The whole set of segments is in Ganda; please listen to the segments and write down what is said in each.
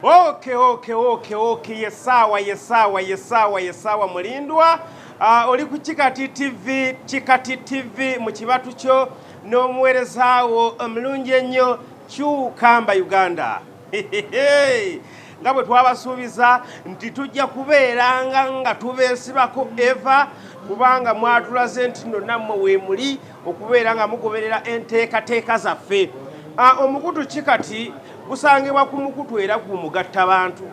Okay. Yesawa mulindwa. Oli ku CHIKATI TV mu kibatu kyo n'omuweerezaawo omulungi ennyo Kyukamba Uganda. Nga bwe twabasuubiza nti tujja kubeeranga nga tubeesibako eva kubanga mwatulaze nti nno nammwe weemuli okubeera nga mugoberera enteekateeka zaffe. Omukutu CHIKATI gusangibwa ku mukutu era ku mugattabantu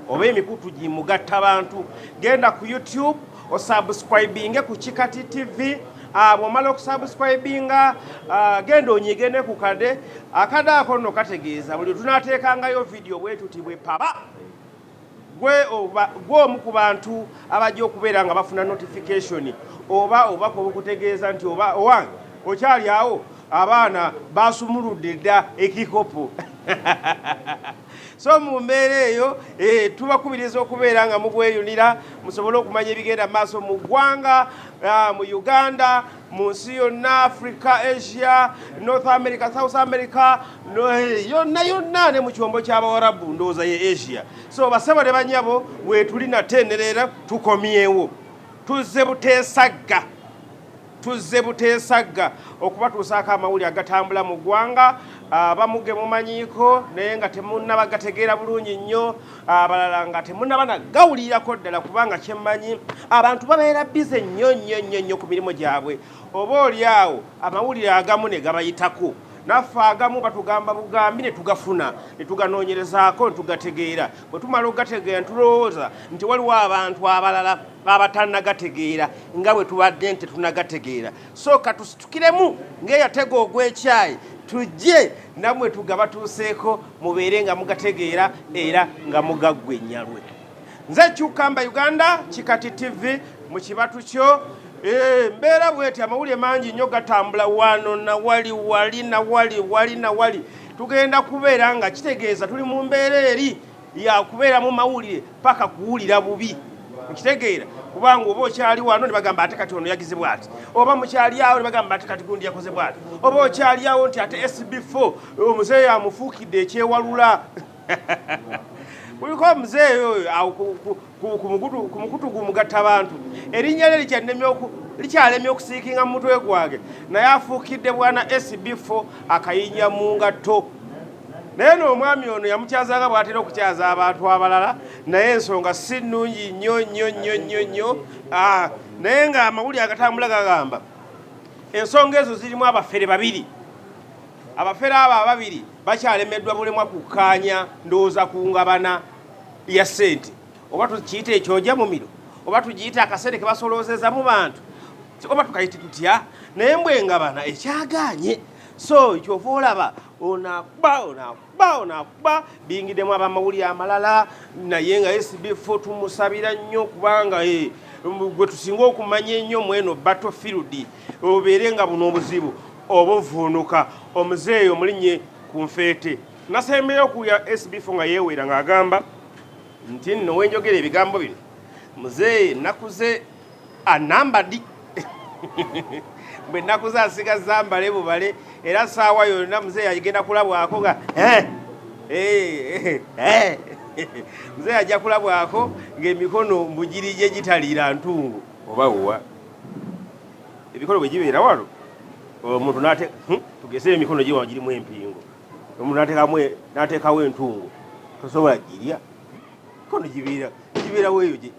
oba emikutu gimugatta bantu. Genda ku YouTube osubscribinge ku CHIKATI TV. Bw'omala okusubscribinga genda onyigene ku kade ako nno kategeeza buli tunaateekangayo video bwe tuti bwe paba gwe omu ku bantu abajja okubeera nga bafuna notification oba kubukutegeeza nti oba owange okyali awo abaana basumuludde dda ekikopo. So mu mbeera eyo tubakubiriza okubeera nga mugweyunira musobole okumanya ebigenda maaso mu ggwanga, mu Uganda, mu nsi yonna, Africa, Asia, North America, South America, yonna ne mu kyombo ky'Abawarabu ndowooza ye Asia. So basaba ne banyabo weetuli natenderera tukomyewo tuzze buteesagga okubatuusaako amawulire agatambula mu ggwanga. Bamuge mumanyiiko naye nga temunnabagategeera bulungi nnyo, abalala nga temunnabagawulirako ddala kubanga kyemmanyi abantu babeera bize nnyo ku mirimu gyabwe. Oba oli awo amawulire agamu ne gabayitako, naffe agamu batugamba bugambi ne tugafuna ne tuganoonyerezaako ne tugategeera. Bwe tumala okugategeera ne tulowooza nti waliwo abantu abalala abatannagategeera nga bwe tubadde nti tunagategeera. So katusitukiremu ng'eyatega ogw'ekyayi tujje namwe tugabatuuseeko mubeere nga mugategeera era nga mugaggwennyalwe. Nze Kyukamba Uganda, CHIKATI TV mu kibatu kyo. Mbeera bweti amawulire mangi nnyo gatambula wano na wali. Tugenda kubeera nga kitegeeza tuli mu mbeera eri ya kubeera mu mawulire paka kuwulira bubi. Nkitegeera kubanga oba okyali wano ne bagamba ate kati ono yagize bw'ati, oba mukyali awo ne bagamba ate kati gundi yakoze bw'ati, oba okyali awo nti ate SB4 omuzeeyi amufuukidde ekyewalula. Kuliko omuzeeyi oyo ku mukutu gumugatta abantu erinnya lye likyalemye okusiikinga mu mutwe gwange, naye afuukidde bwana SB4 akayinja mu ngatto. Naye n'omwami ono yamukyazanga bw'atera okukyaza abantu abalala, naye ensonga si nnungi nnyo. Naye nga amawulire agatambula gagamba ensonga ezo zirimu abafere babiri. Abafere abo ababiri bakyalemeddwa bulemwa kukkaanya ndowooza ku ngabana ya ssente, oba tukiyita ekyojja mu miro, oba tugiyita akasente ke basoloozeza mu bantu, oba tukayite tutya, naye mbwe engabana ekyagaanye. So kyova olaba onakuba biyingiddemu abamawulire amalala, naye nga SB4 tumusabira nnyo kubanga gwe tusinga okumanya ennyo mweno battlefield obeere nga buno obuzibu oba ovuunuka. Omuzeeyi omulinnye ku nfeete nasembeyo okuya SB4 nga yeewera ng'agamba nti nno wenjogera ebigambo bino muzeeyi nakuze anambadi bwe nakuze asigaza mbale bubale era saawa yonna muzeeyi agenda kulabwako nga muzeeyi ajja kulabwako ng'emikono mbugiri gye gitaliira ntungo oba wuwa emikono bwe gibeera wano omuntu tugese emikono gye girimu empingo, omuntu n'ateekawo entungo tosobola girya, mikono gibeerawo eyo gye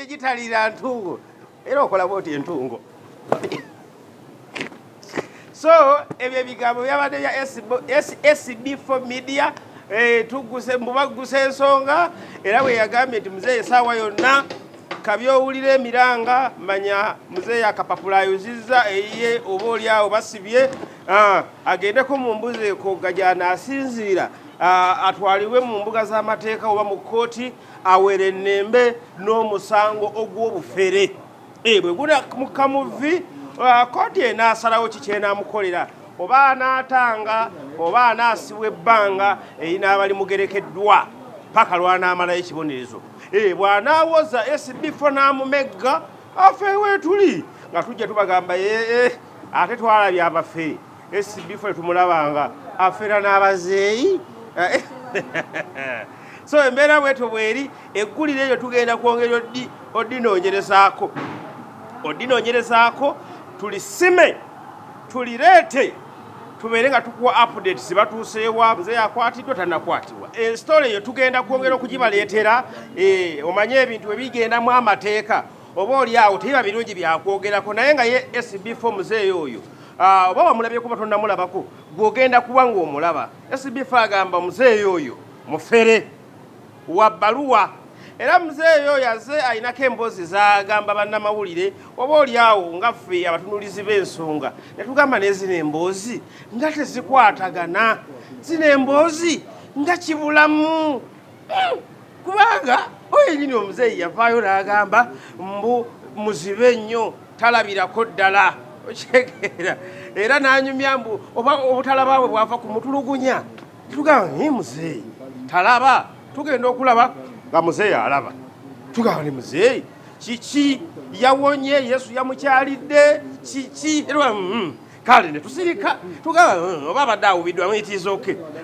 gitaliira ntungo era okola bwoti entungo. So ebyo ebigambo byabadde bya SB4 media. Mubaguse ensonga era bwe yagambye nti muzeeyi essaawa yonna kabyowulira emiranga manya muzeeyi akapapulaayozizza eyiye oba oli awo basibye agendeko mu mbuzi ekogga gy'anaasinziira atwalibwe mu mbuga z'amateeka oba mu kkooti awere ennembe n'omusango ogw'obufere. Bwe gunamuka muvi kkooti enaasalawo kiki enaamukolera, oba anaatanga oba anaasibwa ebbanga erinaaba limugerekeddwa paka lw'anaamalayo ekibonerezo. Bw'anaawoza SB4 n'amumegga affe weetuli nga tujja tubagamba ate twalabye abaffe SB4 tumulabanga afera n'abazeeyi So embeera bweto bweri eggulire eyo tugenda kwongera odinoonyerezaako tulisime tulireete tubeere nga tukuwa updates batuuseewa muzeeyi akwatiddwa tannakwatibwa. Story eyo tugenda kwongera okugibaleetera omanye ebintu bwe bigendamu amateeka oba oli awo tebiba birungi byakwogerako naye nga ye SB4 muzeeyi oyo oba wamulabyeko batonnamulabako gw'ogenda kuba ng'omulaba. SB4 agamba muzeeyi oyo mufere wa bbaluwa era muzeeyi oyo aze ayinako emboozi z'agamba bannamawulire oba oli awo nga ffe abatunuulizi b'ensonga ne tugamba ne zino emboozi nga tezikwatagana, zino emboozi nga kibulamu kubanga oyo nyini omuzeeyi yavaayo n'agamba mbu muzibe nnyo talabirako ddala okitegeera era n'anyumya mbu oba obutalaba bwe bwava ku mutulugunya tugamba muzeeyi talaba tugenda okulaba nga muzeeyi alaba tugamba ne muzeeyi kiki yawonye Yesu yamukyalidde kiki kale ne tusirika tugamba oba abadde awubiddwa amuyitiriza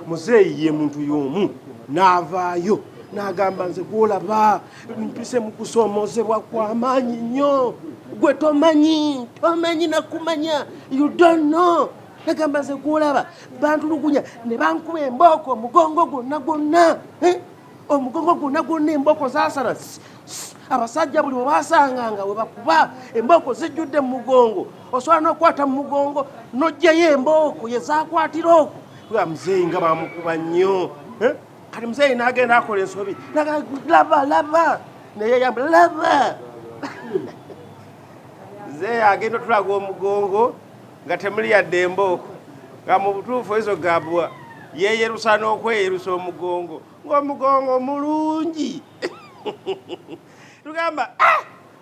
muzeeyi ye muntu y'omu n'avaayo n'agamba nze gwolaba mpise mu kusoomozebwa kw'amaanyi nnyo gwe tomanyi nakumanya you don't know nagamba nze gwolaba bantulugunya ne bankuba embooko omugongo gwonna omugongo gwonna embooko zaasala abasajja buli webasanganga we bakuba embooko zijjudde mu mugongo osobola n'okwata mu mugongo n'ojjayo embooko yezakwatira okwo kuba muzeeyi nga bamukuba nnyo kati muzeeyi n'agenda akola ensobi laba naye yamba laba muzeeyi agenda otulaga omugongo nga temuli yadde embooko nga mu butuufu ezo gabwa yeeyerusa n'okweyerusa omugongo ng'omugongo mulungi tugamba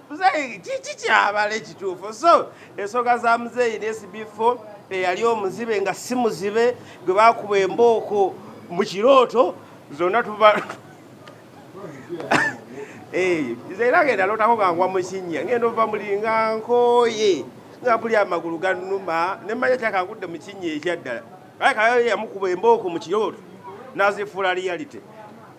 muzeeyi kiki kyabala ekituufu. So ensonga za muzeeyi ne SB4 eyali omuzibe nga si muzibe gwe baakuba embooko mu kirooto zonna tuba era ngenda lootako nga ngwa mu kinnya ngenda ova mulinga nkooye nga buli amagulu gannuma ne mmanya kyakangudde mu kinnya ekyaddala kale kayo yamukuba embooko mu kirooto n'azifuula reality.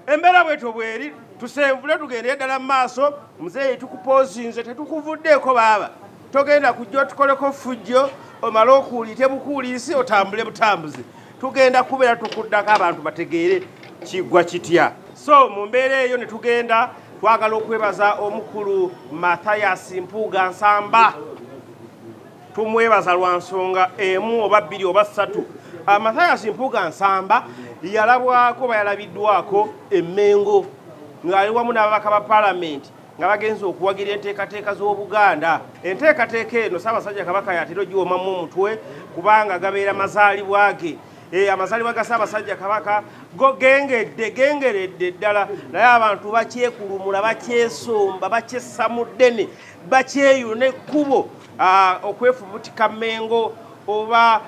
Embeera bweto bweri tusenvule tugende ddala mu maaso. Muzeeyi tukupoozinze tetukuvuddeeko baaba togenda kujja otukoleko fujjo omale okuulite bukuuliisi otambule butambuzi tugenda kubeera tukuddako abantu bategeere kiggwa kitya. So mu mbeera eyo ne tugenda twagala okwebaza omukulu Mathias Mpuuga Nsamba tumwebaza lwa nsonga emu oba bbiri oba ssatu. Mathias Mpuuga Nsamba yalabwako bayalabiddwako emmengo ng'ali wamu n'ababaka ba paalamenti nga bagenza okuwagira enteekateeka z'Obuganda. Enteekateeka eno Ssaabasajja Kabaka yatera ogiwomamu omutwe kubanga gabeera mazaalibwa ge. Amazaalibwa ga Ssaabasajja Kabaka gengeredde ddala naye abantu bakyekulumula bakyesomba bakyessa mu ddene bakyeyuna ekkubo okwefubutika mmengo oba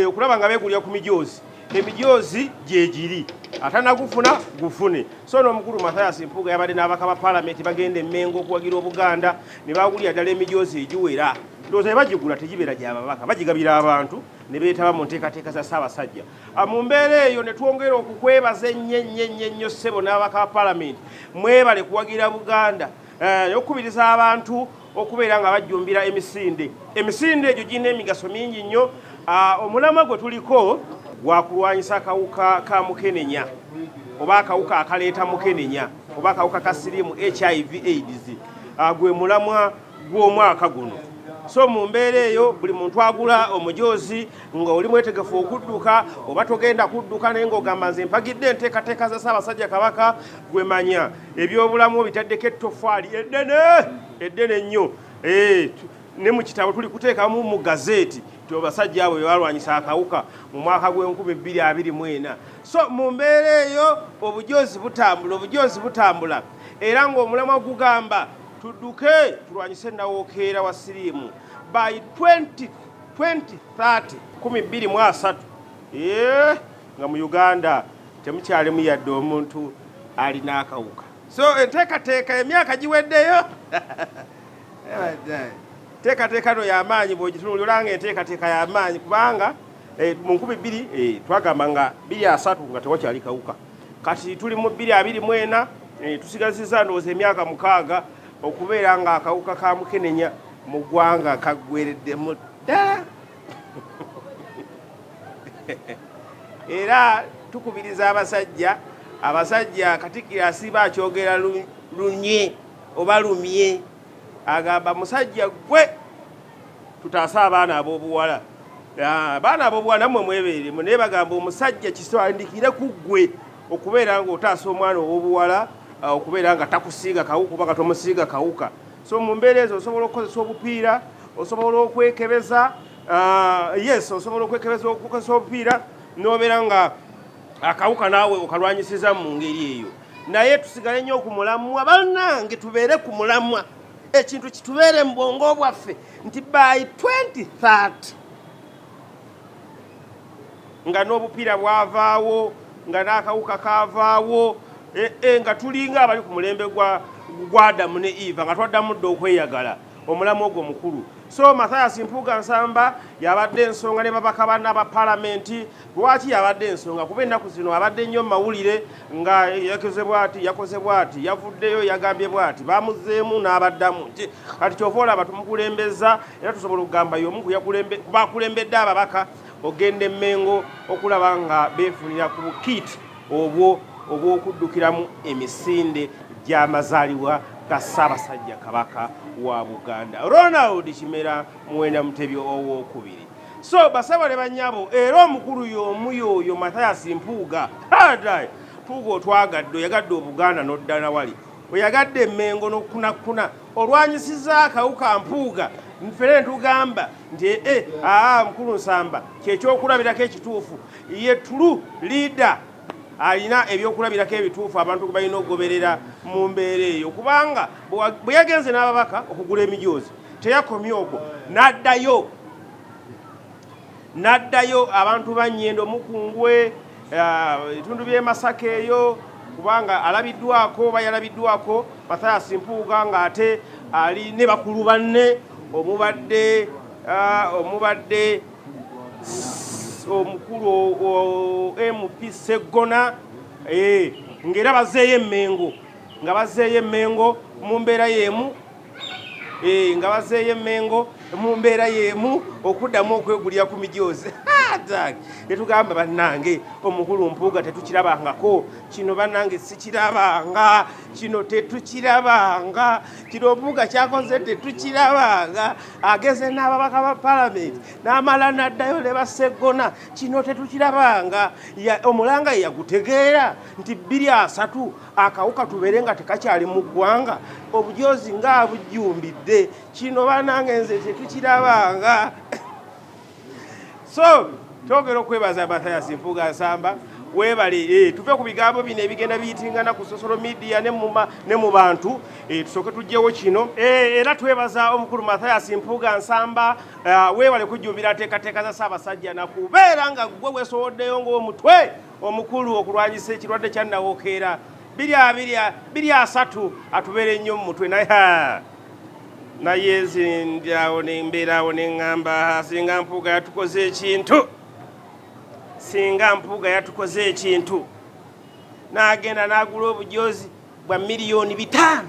okulaba nga beegulira ku mijoozi. Emijoozi gyegiri atanagufuna gufune. So n'omukulu Mathias Mpuuga yabadde n'ababaka ba paalamenti bagenda emmengo okuwagira Obuganda ne bagulira ddala emijoozi egiwera. Ndowooza bagigula tegibeera gy'ababaka bagigabira abantu ne beetaba mu nteekateeka za Ssaabasajja. Mu mbeera eyo ne twongera okukwebaza ennyo ssebo n'ababaka ba paalamenti mwebale kuwagira Buganda n'okukubiriza abantu okubeera nga bajjumbira emisinde. Emisinde egyo girina emigaso mingi nnyo. Omulamwa gwe tuliko gwa kulwanyisa akawuka ka mukenenya oba akawuka akaleeta mukenenya oba akawuka ka siriimu HIV/AIDS gwe mulamwa gw'omwaka guno. So mu mbeera eyo buli muntu agula omujoozi nga oli mwetegefu okudduka oba togenda kudduka naye ng'ogamba nze mpagidde enteekateeka za Ssaabasajja Kabaka gwe manya ebyobulamu bitaddeko ettofaali eddene ennyo. Ne mu kitabo tuli kuteekamu mu gazeeti ti abasajja abo bebalwanyisa akawuka mu mwaka gw'2024. So mu mbeera eyo obujoozi butambula era ng'omulamwa gugamba tudduke tulwanyise nawookeera wa siriimu by 2030 2023 nga mu Uganda temukyalemu yadde omuntu alina akawuka. So enteekateeka emyaka giweddeyo enteekateeka no y'amaanyi bw'ogitunuulira olanga enteekateeka y'amaanyi kubanga mu 2000 twagamba nga 23 nga tewakyali kawuka kati tuli mu 2024 tusigazizza ndowooza emyaka 6 okubeera nga akawuka ka mukenenya mu ggwanga kaggwereddemu ddala era tukubiriza abasajja Katikkiro asiba akyogera lunye oba lumye agamba musajja gwe tutaasa abaana ab'obuwala abaana ab'obuwala nammwe mwebeeremu naye bagamba omusajja kisandikire ku ggwe okubeera ng'otaasa omwana ow'obuwala okubeera nga takusiiga kawuka oba nga tomusiiga kawuka so mu mbeera ezo osobola okukozesa obupiira osobola okwekebeza osobola okukozesa obupiira n'obeera nga akawuka naawe okalwanyisiza mu ngeri eyo naye tusigale nnyo ku mulamwa bannange tubeere ku mulamwa ekintu kitubeere mu bwongo bwaffe nti by 2030 nga n'obupiira bwavaawo nga n'akawuka kavaawo nga tulinga abali ku mulembe gwa Adamu ne Eva nga twaddamu dda okweyagala omulamu ogwo mukulu so Mathias Mpuuga Nsamba yabadde ensonga ne babaka banna ba palamenti lwaki yabadde ensonga kuba ennaku zino abadde nnyo mu mawulire nga yakoze bwati yavuddeyo yagambye bwati bamuzzeemu n'abaddamu nti kati kyova olaba tumukulembeza era tusobola okugamba y'omu bakulembedde ababaka ogenda Mmengo okulaba nga beefunira ku bukiiti obwo obw'okuddukiramu emisinde gy'amazaalibwa ga Ssaabasajja Kabaka wa Buganda Ronald Kimera Muwenda Mutebi owookubiri so basabale bannyabo era omukulu y'omu y'oyo Mathias Mpuuga Mpuuga otwagadde oyagadde Obuganda n'oddana wali oyagadde Mmengo n'okunakuna olwanyisiza akawuka Mpuuga nfere ntugamba nti mukulu Nsamba kyekyokulabirako ekituufu ye tulu leader alina ebyokulabirako ebituufu abantu balina okugoberera mu mbeera eyo kubanga bwe yagenze n'ababaka okugula emijoozi teyakomye okwo n'addayo abantu bannyendo Mukungwe ebitundu by'e Masaka eyo kubanga alabiddwako oba yalabiddwako Mathias Mpuuga ng'ate ali ne bakulu banne omubadde omukulu MP Seggona ng'era bazzeeyo Mmengo nga bazzeeyo Mmengo mu mbeera y'emu nga bazzeeyo Mmengo mu mbeera y'emu okuddamu okwegulira ku mijoozi netugamba bannange omukulu Mpuuga tetukirabangako kino bannange sikirabanga kino tetukirabanga kino Mpuuga kyakoze tetukirabanga ageze n'ababaka ba palamenti n'amala n'addayo ne Baseggona kino tetukirabanga omulanga yagutegeera nti 23 akawuka tubeere nga tekakyali mu ggwanga obujoozi nga bujjumbidde kino bannange nze tetukirabanga so twogera okwebaza Mathias Mpuuga Nsamba weebale tuve ku bigambo bino ebigenda biyitingana ku social media ne mu bantu tusooke tugyewo kino era twebaza omukulu Mathias Mpuuga Nsamba weebale kujjumbira ateekateeka za Ssaabasajja nakubeera nga gwe weesowoddeyo ng'omutwe omukulu okulwanyisa ekirwadde kya Nawokeera 23 atubeere nnyo mu mutwe naye nzindawo nembeerawo neŋŋamba singa Mpuuga yatukoze ekintu n'agenda n'agula obujoozi bwa miliyoni 5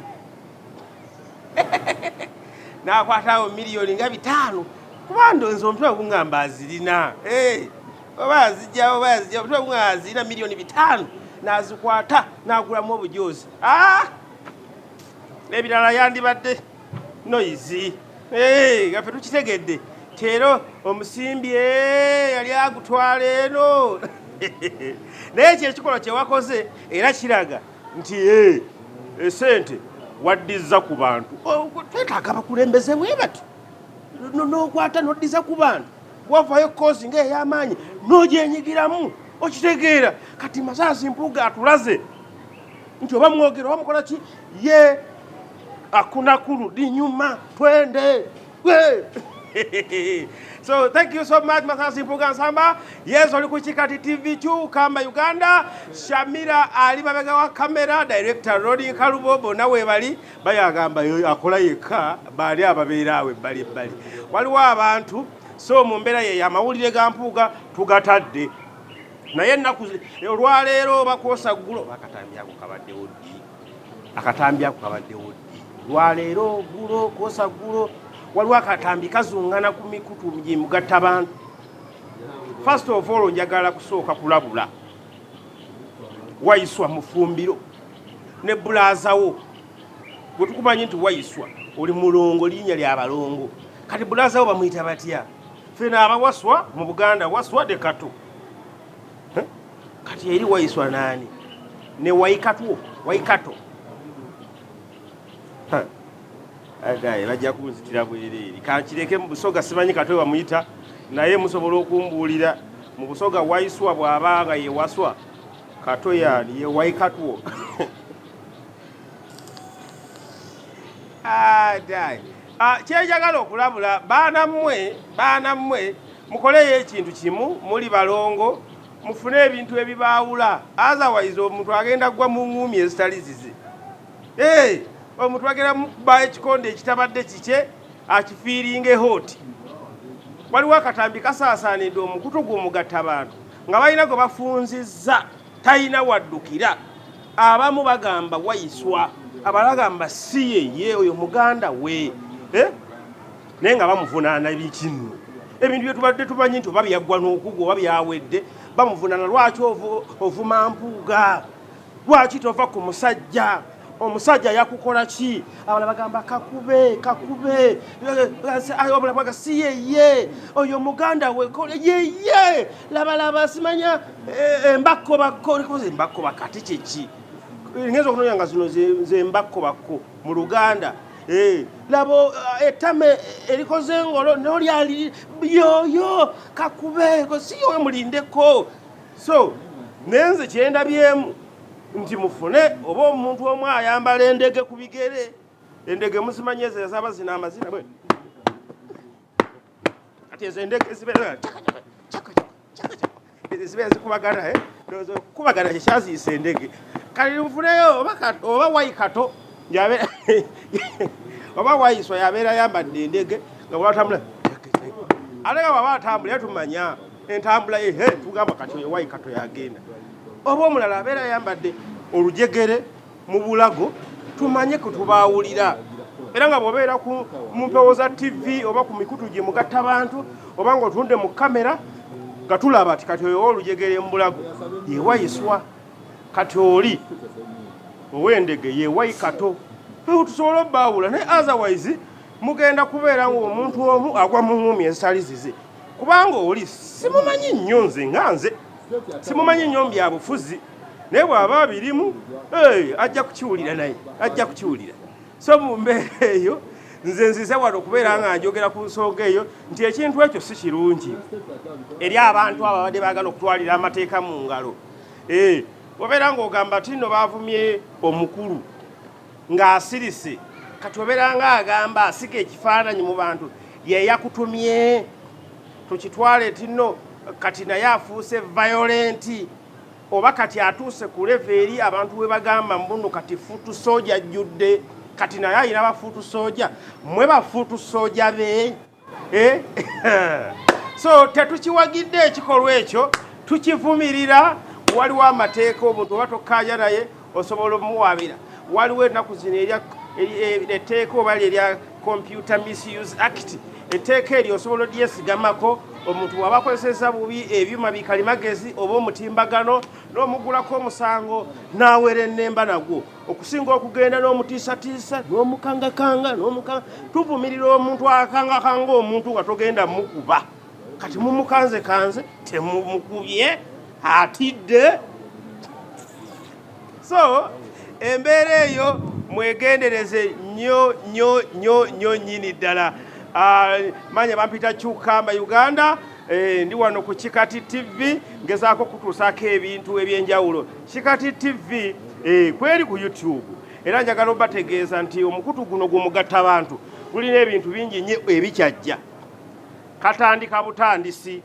n'akwatawo miliyoni nga 5 kuba ndowooza omutwe oguŋŋamba azirina oba azijjawo omutwe oguŋŋamba azirina miliyoni 5 n'azikwata n'agulamu obujoozi n'ebirala yandibadde noizi gaffe tukitegedde Tero omusimbi yali agutwala eno naye kyekikola kyewakoze era kiraga nti esente waddiza ku bantu twetaaga abakulembeze bwe bati n'okwata n'oddiza ku bantu wavayo kozi ng'ey'amaanyi n'ogyenyigiramu okitegeera kati Mathias Mpuuga atulaze nti oba mwogera oba mukola ki ye hakuna kurudi nyuma twende so thank you so much Mathias Mpuuga Nsamba yes oli ku CHIKATI TV Kamba Uganda Shamira ali mabega wa kamera director Rodi Kalubobo nawe bali bayagamba akola yeka bali ababeera awe bali waliwo abantu so mu mbeera ye amawulire ga Mpuuga tugatadde naye ennaku olwaleero bakoosa ggulo akatambi ako kabaddewo ddi akatambi ako kabaddewo ddi lwaleero ggulo koosa ggulo waliwo akatambi kazungana ku mikutu gye mugatta bantu. First of all njagala kusooka kulabula Wayiswa mufumbiro ne bulaazawo bwe tukumanyi nti Wayiswa oli mulongo linnya lya balongo kati bulaazawo bamuyita batya fena abawaswa mu Buganda waswa de kato kati eri Wayiswa nani ne Waikato agaye bajja kunzitira bwereri kankireke mu Busoga simanyi Kato bamuyita naye musobola okumbuulira mu Busoga Wayiswa bw'abanga ye waswa Kato yani ye Waikato kyenjagala okulabula baana mmwe mukoleyo ekintu kimu muli balongo mufune ebintu ebibaawula otherwise omuntu agenda gwa mu ngumi ezitali zize omuntu agenda mukuba ekikonde ekitabadde kike akifiiringe hoti. Waliwo akatambi kasaasaanidde omukutu gw'omugatta abantu nga balina gwe bafunzizza talina waddukira. Abamu bagamba Wayiswa abalala gamba si yeye oyo muganda we naye nga bamuvunaana ebikinu ebintu bye tubadde tumanyi nti oba byaggwa n'okugwa oba byawedde bamuvunaana. Lwaki ovuma Mpuuga? Lwaki tova ku musajja? Omusajja yakukola ki? Abalala bagamba kakube abalala baga si yeye oyo muganda we yeye labalaba simanya embakko bakati kyeki ngeze okunonya nga zino ze mbakko bakko mu Luganda labo etame erikoze engolo noli ali yoyo kakube si yoyo mulindeko. So nenze kyenda byemu nti mufune oba omuntu omu ayambala endege ku bigere endege musimanye ezo ezaba zina amazina bwe ati ezo endege zibeera zibeera zikubagana kubagana kyekyaziisa endege kali mufuneyo oba Waikato oba Wayiswa yabeera yambadde endege nga bwatambula ate nga bwaba atambula tumanya entambula ye tugamba kati oyo Waikato yagenda. Oba omulala abeera yambadde olujegere mu bulago tumanye ku tubaawulira era nga bw'obeera mu mpewo za TV oba ku mikutu gye mugatta abantu oba ng'otunde mu kamera nga tulaba ati kati oyo olujegere mu bulago ye Wayiswa kati oli ow'endege ye Waikato tusobola obbaawula naye otherwise mugenda kubeera ng'omuntu omu agwa mu ngumi ezitali zize kubanga oli simumanyi nnyo nze nga nze simumanyi nnyo byabufuzi naye bw'aba birimu ajja kukiwulira naye ajja kukiwulira. So mu mbeera eyo nze nzize wano okubeera nga njogera ku nsonga eyo nti ekintu ekyo si kirungi eri abantu ababadde baagala okutwalira amateeka mu ngalo. Obeera ng'ogamba ti nno baavumye omukulu ng'asirise kati obeera nga agamba asika ekifaananyi mu bantu ye yakutumye tukitwale ti nno kati naye afuuse violent oba kati atuuse ku level eri abantu we bagamba mbuno kati fuutu soja ajjudde kati naye ayina bafuutu soja mwe bafuutu soja be so tetukiwagidde ekikolwa ekyo tukivumirira. Waliwo amateeka omuntu oba tokkaanya naye osobola omuwaabira. Waliwo ennaku zino etteeka oba erya Computer Misuse Act etteeka eryo osobola odyesigamako omuntu waba akozesezza bubi ebyuma bikalimagezi oba omutimbagano n'omugulako omusango n'awera ennemba nagwo okusinga okugenda n'omutiisatiisa n'omukangakanga tuvumirira omuntu akangakanga omuntu nga togenda mukuba kati mumukanzekanze temumukubye atidde. So embeera eyo mwegendereze nnyo nnyini ddala. Manya bampita Kyukamba Uganda ndi wano ku CHIKATI TV ngezaako kutuusaako ebintu ebyenjawulo. CHIKATI TV kweri ku YouTube era njagala obategeeza nti omukutu guno gumugatta abantu gulina ebintu bingi nnyo ebikyajja katandika butandisi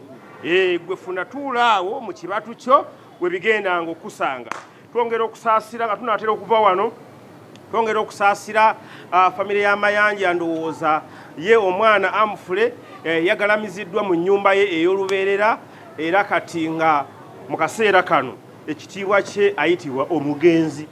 gwe funa tuulaawo mu kibatu kyo we bigenda ng'okusanga. Twongera okusaasira nga tunaatera okuva wano twongera okusaasira famire ya Mayanja ndowooza ye omwana Amufule yagalamiziddwa mu nnyumba ye ey'olubeerera era kati nga mu kaseera kano ekitiibwa kye ayitibwa omugenzi.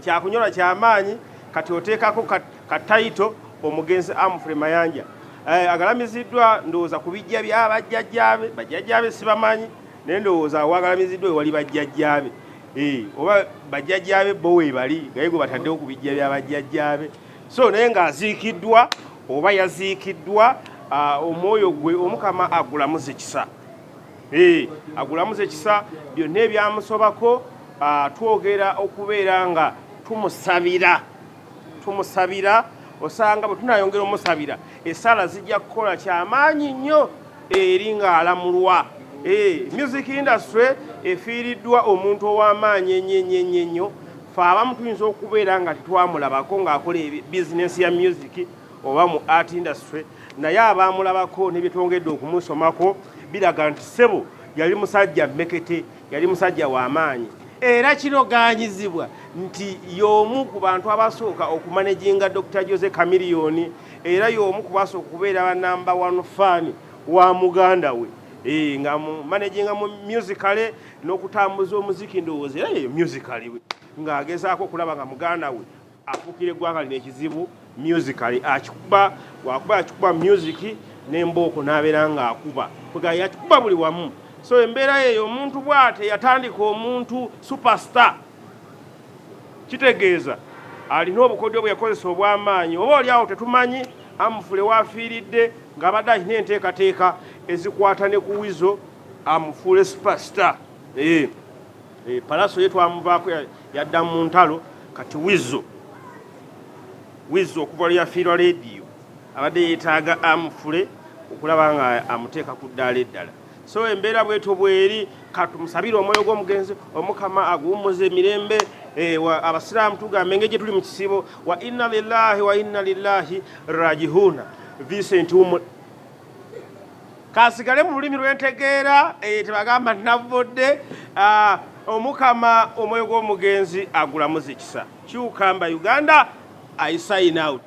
Kyakunyola ky'amaanyi kati oteekako katayito omugenzi Amufule Mayanja. Agalamiziddwa ndowooza ku bijja bya bajjajjaabe, bajjajjaabe sibamanyi naye ndowooza awagalamiziddwa ewali bajjajjaabe. Oba bajjajjaabe bo weebali gaye gwe bataddewo ku bijja bya bajjajjaabe. So naye ng'aziikiddwa oba yaziikiddwa, omwoyo gwe Omukama agulamuza ekisa. Agulamuza ekisa, byonna ebyamusobako twogera okubeera nga tumusabira. Osanga bwe tunayongera omusabira essala zijja kukola kyamaanyi nnyo eri ng'alamulwa. Music industry efiiriddwa omuntu ow'amaanyi ennyo. Ffe abamu tuyinza okubeera nga tetwamulabako ng'akola bizinesi ya music oba mu art industry, naye abaamulabako ne bye twongedde okumusomako biraga nti ssebo yali musajja mmekete, yali musajja w'amaanyi. Era kiroganyizibwa nti y'omu ku bantu abasooka okumanaginga Dr. Jose Chameleone, era y'omu ku basooka okubeera ba number 1 fan wa muganda we. Nga managinga mu musicale n'okutambuza omuziki ndowooza era yeyo musicale we, ng'agezaako okulaba nga muganda we afuukira eggwanga lino ekizibu musicale. Wakuba akikuba music n'embooko n'abeera ng'akuba kwega yakikuba buli wamu. So embeera yeyo omuntu bw'ate yatandika omuntu superstar, kitegeeza alina obukodyo bwe yakozesa obw'amaanyi. Oba oli awo tetumanyi Amufule waafiiridde ng'abadde alina enteekateeka ezikwata ne ku Wizo amufuule superstar. Palaso ye twamuvaako yadda mu ntalo, kati Wizo okuva lwe yafiirwa leediyo abadde yeetaaga Amufule okulaba nga amuteeka ku ddaala eddala. So embeera bwetyo bweri, katumusabire omwoyo gw'omugenzi, Omukama aguwummuze emirembe. Abasiraamu tugambe ng'egye tuli mu kisibo, wa inna lillahi rajihuna. Vincent kasigale mu lulimi lw'entegeera, tebagamba navvodde. Omukama omwoyo gw'omugenzi agulamuza ekisa. Kyukamba Uganda, I sign out.